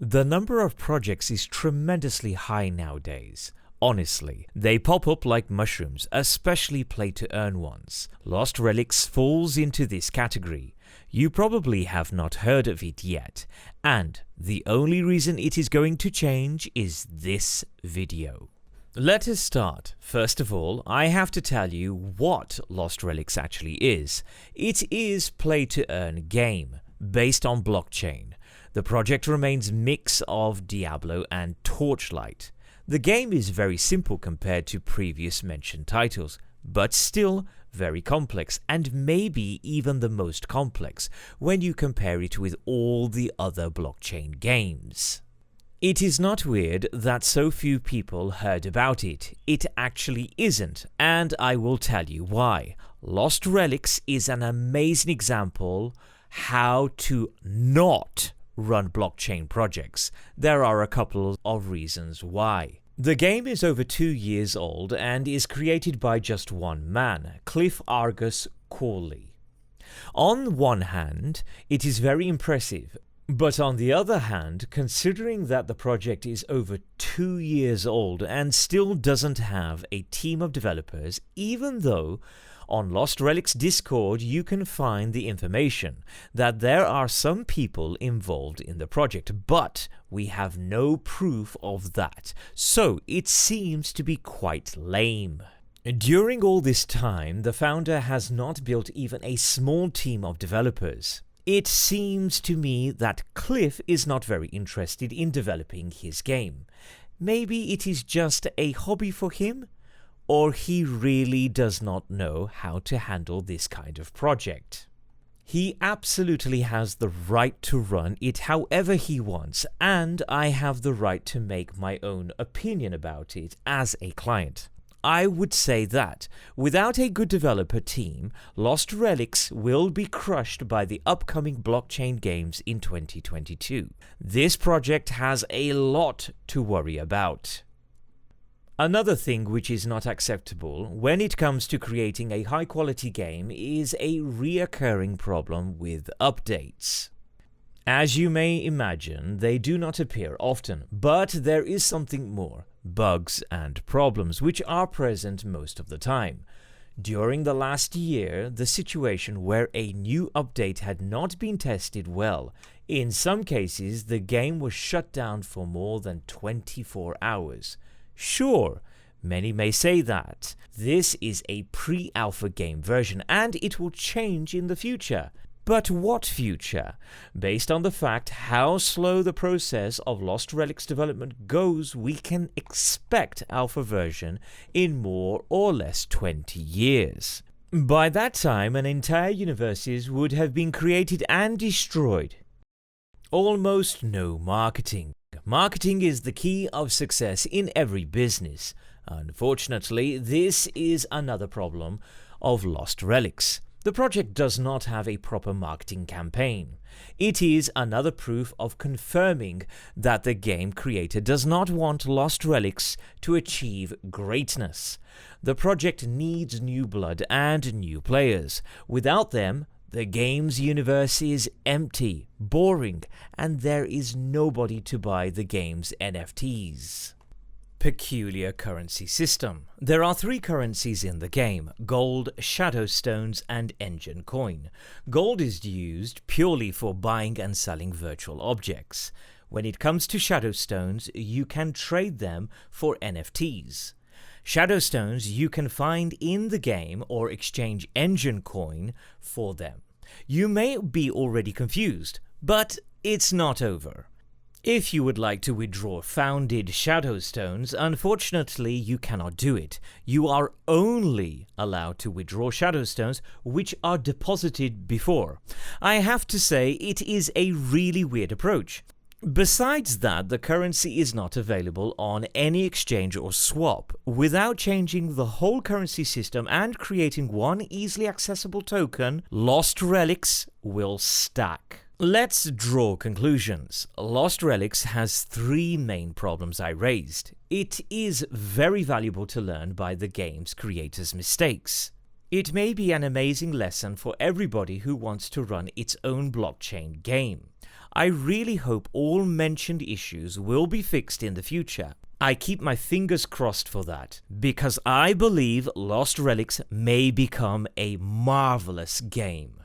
The number of projects is tremendously high nowadays. Honestly, they pop up like mushrooms, especially play-to-earn ones. Lost Relics falls into this category. You probably have not heard of it yet, and the only reason it is going to change is this video. Let us start. First of all, I have to tell you what Lost Relics actually is. It is play-to-earn game, based on blockchain. The project remains mix of Diablo and Torchlight. The game is very simple compared to previous mentioned titles, but still very complex, and maybe even the most complex when you compare it with all the other blockchain games. It is not weird that so few people heard about it. It actually isn't, and I will tell you why. Lost Relics is an amazing example how to not run blockchain projects. There are a couple of reasons why. The game is over 2 years old and is created by just one man, Cliff Argus Corley. On one hand, it is very impressive. But on the other hand, considering that the project is over 2 years old and still doesn't have a team of developers, even though on Lost Relics Discord you can find the information that there are some people involved in the project, but we have no proof of that, so it seems to be quite lame. During all this time, the founder has not built even a small team of developers. It seems to me that Cliff is not very interested in developing his game. Maybe it is just a hobby for him, or he really does not know how to handle this kind of project. He absolutely has the right to run it however he wants, and I have the right to make my own opinion about it as a client. I would say that, without a good developer team, Lost Relics will be crushed by the upcoming blockchain games in 2022. This project has a lot to worry about. Another thing which is not acceptable when it comes to creating a high-quality game is a reoccurring problem with updates. As you may imagine, they do not appear often, but there is something more. Bugs and problems which are present most of the time. During the last year, the situation where a new update had not been tested well. In some cases, the game was shut down for more than 24 hours. Sure, many may say that this is a pre-alpha game version and it will change in the future. But what future? Based on the fact how slow the process of Lost Relics development goes, we can expect alpha version in more or less 20 years. By that time, an entire universes would have been created and destroyed. Almost no marketing. Marketing is the key of success in every business. Unfortunately, this is another problem of Lost Relics. The project does not have a proper marketing campaign. It is another proof of confirming that the game creator does not want Lost Relics to achieve greatness. The project needs new blood and new players. Without them, the game's universe is empty, boring, and there is nobody to buy the game's NFTs. Peculiar currency system. There are 3 currencies in the game: gold, shadow stones, and engine coin. Gold is used purely for buying and selling virtual objects. When it comes to shadow stones, you can trade them for NFTs. Shadow stones you can find in the game or exchange engine coin for them. You may be already confused, but it's not over. If you would like to withdraw founded shadow stones, unfortunately you cannot do it. You are only allowed to withdraw shadow stones which are deposited before. I have to say it is a really weird approach. Besides that, the currency is not available on any exchange or swap. Without changing the whole currency system and creating one easily accessible token, Lost Relics will stack. Let's draw conclusions. Lost Relics has 3 main problems I raised. It is very valuable to learn by the game's creators' mistakes. It may be an amazing lesson for everybody who wants to run its own blockchain game. I really hope all mentioned issues will be fixed in the future. I keep my fingers crossed for that, because I believe Lost Relics may become a marvelous game.